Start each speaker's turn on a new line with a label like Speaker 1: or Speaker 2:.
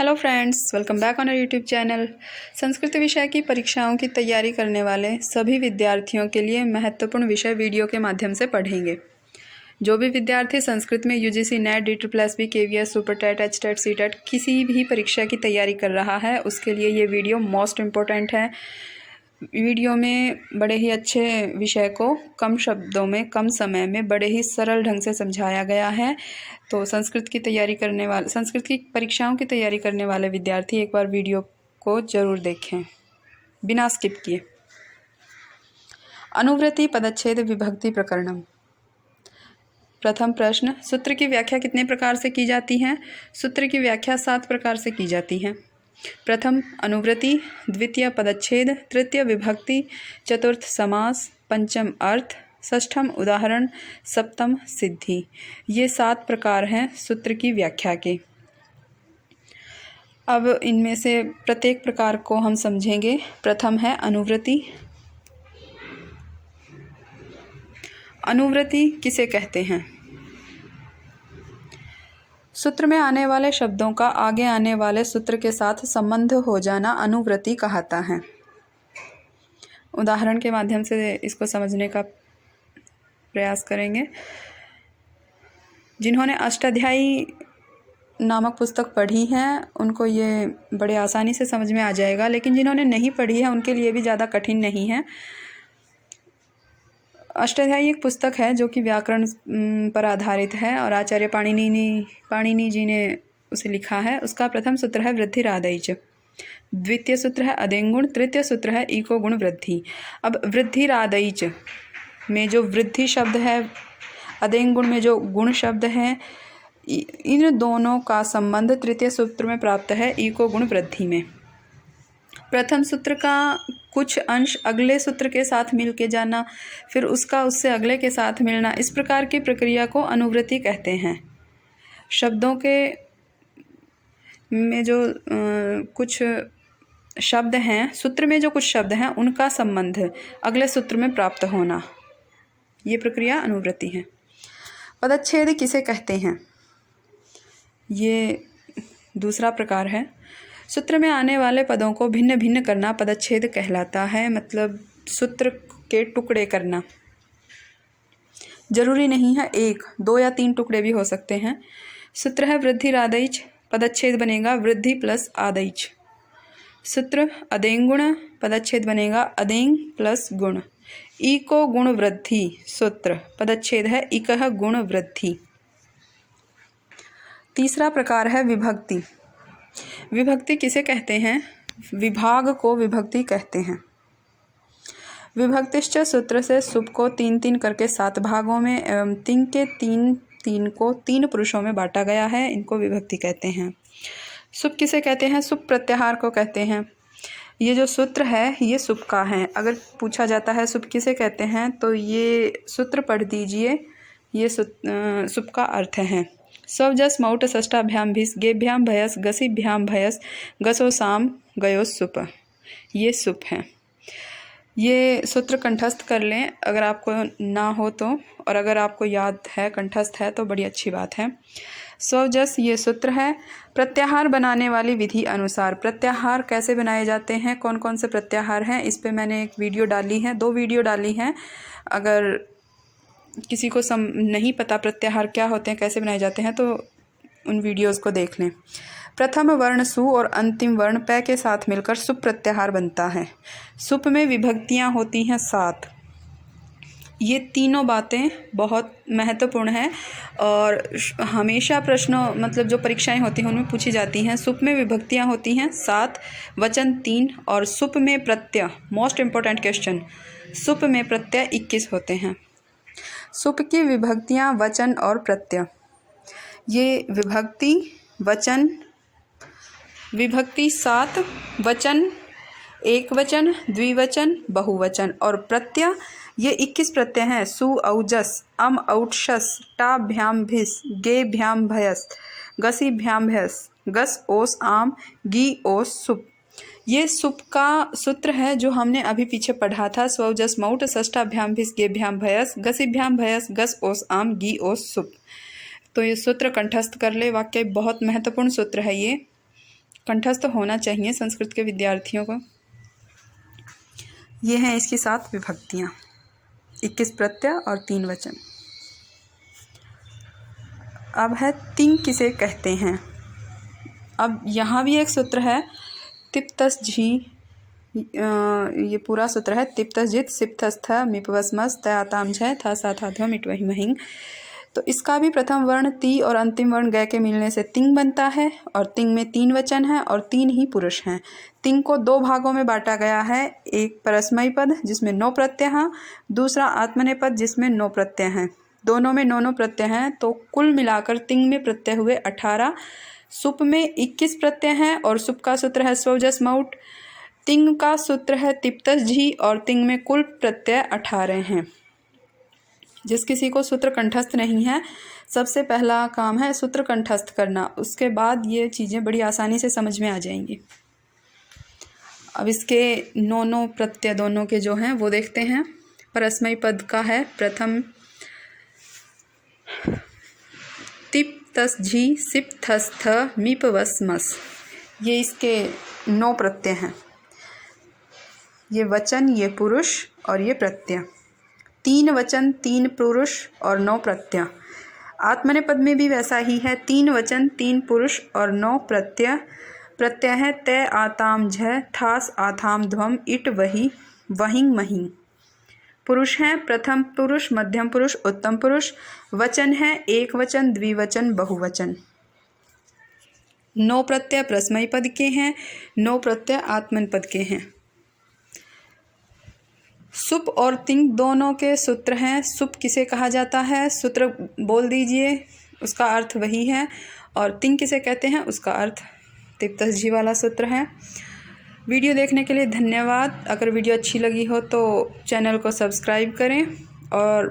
Speaker 1: Hello friends, welcome back on our YouTube channel. Sanskrit विषय की परीक्षाओं की तैयारी करने वाले सभी विद्यार्थियों के लिए महत्वपूर्ण विषय वीडियो के माध्यम से पढ़ेंगे। जो भी विद्यार्थी संस्कृत में UGC NET DSSB KVS super TET HTET CTET किसी भी परीक्षा की तैयारी कर रहा है उसके लिए ये वीडियो मोस्ट इम्पोर्टेंट है। वीडियो में बड़े ही अच्छे विषय को कम शब्दों में कम समय में बड़े ही सरल ढंग से समझाया गया है। तो संस्कृत की परीक्षाओं की तैयारी करने वाले विद्यार्थी एक बार वीडियो को ज़रूर देखें बिना स्किप किए। अनुवृत्ति पदच्छेद विभक्ति प्रकरणम। प्रथम प्रश्न, सूत्र की व्याख्या कितने प्रकार से की जाती है? सूत्र की व्याख्या 7 प्रकार से की जाती है। प्रथम अनुवृत्ति, द्वितीय पदच्छेद, तृतीय विभक्ति, चतुर्थ समास, पंचम अर्थ, षष्ठम उदाहरण, सप्तम सिद्धि। ये 7 प्रकार हैं सूत्र की व्याख्या के। अब इनमें से प्रत्येक प्रकार को हम समझेंगे। प्रथम है अनुवृत्ति। अनुवृत्ति किसे कहते हैं? सूत्र में आने वाले शब्दों का आगे आने वाले सूत्र के साथ संबंध हो जाना अनुवृत्ति कहलाता है। उदाहरण के माध्यम से इसको समझने का प्रयास करेंगे। जिन्होंने अष्टाध्यायी नामक पुस्तक पढ़ी है उनको ये बड़े आसानी से समझ में आ जाएगा, लेकिन जिन्होंने नहीं पढ़ी है उनके लिए भी ज़्यादा कठिन नहीं है। अष्टाध्यायी एक पुस्तक है जो कि व्याकरण पर आधारित है और आचार्य पाणिनि जी ने उसे लिखा है। उसका प्रथम सूत्र है वृद्धिरादैच, द्वितीय सूत्र है अदेंगुण, तृतीय सूत्र है इको गुण वृद्धि। अब वृद्धिरादैच में जो वृद्धि शब्द है, अदेंगुण में जो गुण शब्द है, इन दोनों का संबंध तृतीय सूत्र में प्राप्त है इको गुण वृद्धि में। प्रथम सूत्र का कुछ अंश अगले सूत्र के साथ मिल के जाना, फिर उसका उससे अगले के साथ मिलना, इस प्रकार की प्रक्रिया को अनुवृत्ति कहते हैं। शब्दों के में जो कुछ शब्द हैं, सूत्र में जो कुछ शब्द हैं उनका संबंध अगले सूत्र में प्राप्त होना, ये प्रक्रिया अनुवृत्ति है। पदच्छेद किसे कहते हैं? ये दूसरा प्रकार है। सूत्र में आने वाले पदों को भिन्न भिन्न करना पदच्छेद कहलाता है। मतलब सूत्र के टुकड़े करना। जरूरी नहीं है 1, 2 या 3 टुकड़े भी हो सकते हैं। सूत्र है वृद्धिरादैच, पदच्छेद बनेगा वृद्धि प्लस आदैच। सूत्र अदेंगुण, पदच्छेद बनेगा अदेंग प्लस गुण। इको गुण वृद्धि सूत्र, पदच्छेद है इकः गुण वृद्धि। तीसरा प्रकार है विभक्ति। विभक्ति किसे कहते हैं? विभाग को विभक्ति कहते हैं। विभक्तिश्च सूत्र से सुप को 3-3 करके 7 भागों में एवं 3 के 3 को 3 पुरुषों में बांटा गया है, इनको विभक्ति कहते हैं। सुप किसे कहते हैं? सुप प्रत्याहार को कहते हैं। ये जो सूत्र है ये सुप का है। अगर पूछा जाता है सुप किसे कहते हैं तो ये सूत्र पढ़ दीजिए। ये सुप का अर्थ है स्व जस मौट षष्ठाभ्याम भिस गेभ्याम भयस गसीभ्याम भयस गसो साम गयो सुप, ये सुप है। ये सूत्र कंठस्थ कर लें अगर आपको ना हो तो, और अगर आपको याद है कंठस्थ है तो बड़ी अच्छी बात है। स्वजस ये सूत्र है। प्रत्याहार बनाने वाली विधि अनुसार प्रत्याहार कैसे बनाए जाते हैं, कौन कौन से प्रत्याहार हैं, इस पे मैंने एक वीडियो डाली है, 2 वीडियो डाली हैं। अगर किसी को नहीं पता प्रत्याहार क्या होते हैं, कैसे बनाए जाते हैं, तो उन वीडियोस को देख लें। प्रथम वर्ण सु और अंतिम वर्ण पै के साथ मिलकर सुप प्रत्याहार बनता है। सुप में विभक्तियां होती हैं 7। ये तीनों बातें बहुत महत्वपूर्ण हैं और हमेशा प्रश्नों मतलब जो परीक्षाएं होती हैं उनमें पूछी जाती हैं। सुप में विभक्तियां होती हैं 7, वचन 3 और सुप में प्रत्यय, मोस्ट इम्पोर्टेंट क्वेश्चन, सुप में प्रत्यय 21 होते हैं। सुप की विभक्तियां वचन और प्रत्यय। ये विभक्ति वचन, विभक्ति 7, वचन, एक वचन, द्विवचन, बहुवचन और प्रत्यय ये 21 प्रत्यय हैं। सु औजस, अम औक्षस, टाभ्याम भिस, गेभ्याम भयस, गसीभ्याम भयस, गस ओस आम, गी ओस सुप। ये सुप का सूत्र है जो हमने अभी पीछे पढ़ा था। स्व जस मौट षष्ठाभ्याम भिस गेभ्याम भयस गसीभ्याम भयस गस ओस आम गी ओस सुप। तो ये सूत्र कंठस्थ कर ले। वाक्य बहुत महत्वपूर्ण सूत्र है ये। कंठस्थ होना चाहिए संस्कृत के विद्यार्थियों को। ये हैं इसकी 7 विभक्तियाँ, 21 प्रत्यय और 3 वचन। अब है तिंग किसे कहते हैं। अब यहाँ भी एक सूत्र है, तिप्तस झी, ये पूरा सूत्र है, तिप्तस जित सिप्तस्थ मिपवस्मस तयाताम झ था साथाध्व मिटवही महिंग। तो इसका भी प्रथम वर्ण ती और अंतिम वर्ण गय के मिलने से तिंग बनता है, और तिंग में 3 वचन हैं और 3 ही पुरुष हैं। तिंग को 2 भागों में बांटा गया है, एक परस्मयी पद जिसमें 9 प्रत्यय हैं, दूसरा आत्मनेपद जिसमें 9 प्रत्यय हैं। दोनों में 9 प्रत्यय हैं, तो कुल मिलाकर तिंग में प्रत्यय हुए 18, सुप में 21 प्रत्यय हैं और सुप का सूत्र है स्वजस मौट, तिंग का सूत्र है तिप्तस झी और तिंग में कुल प्रत्यय 18 हैं। जिस किसी को सूत्र कंठस्थ नहीं है, सबसे पहला काम है सूत्र कंठस्थ करना, उसके बाद ये चीज़ें बड़ी आसानी से समझ में आ जाएंगी। अब इसके 9 प्रत्यय दोनों के जो हैं वो देखते हैं। परस्मयी पद का है प्रथम तिप्तस झी सिप्तस्थ मीपवस्मस, ये इसके 9 प्रत्यय हैं। ये वचन, ये पुरुष और ये प्रत्यय। 3 वचन, 3 पुरुष और 9 प्रत्यय। आत्मनेपद में भी वैसा ही है, 3 वचन, 3 पुरुष और 9 प्रत्यय। प्रत्यय है तय आताम झ थास आथाम ध्वम इट वही वहिंग महिंग। पुरुष हैं प्रथम पुरुष, मध्यम पुरुष, उत्तम पुरुष। वचन है एक वचन, द्विवचन, बहुवचन। 9 प्रत्यय परस्मयी पद के हैं, 9 प्रत्यय आत्मनेपद के हैं। सुप और तिंग दोनों के सूत्र हैं। सुप किसे कहा जाता है, सूत्र बोल दीजिए, उसका अर्थ वही है। और तिंग किसे कहते हैं, उसका अर्थ तिप्तस झी वाला सूत्र है। वीडियो देखने के लिए धन्यवाद। अगर वीडियो अच्छी लगी हो तो चैनल को सब्सक्राइब करें और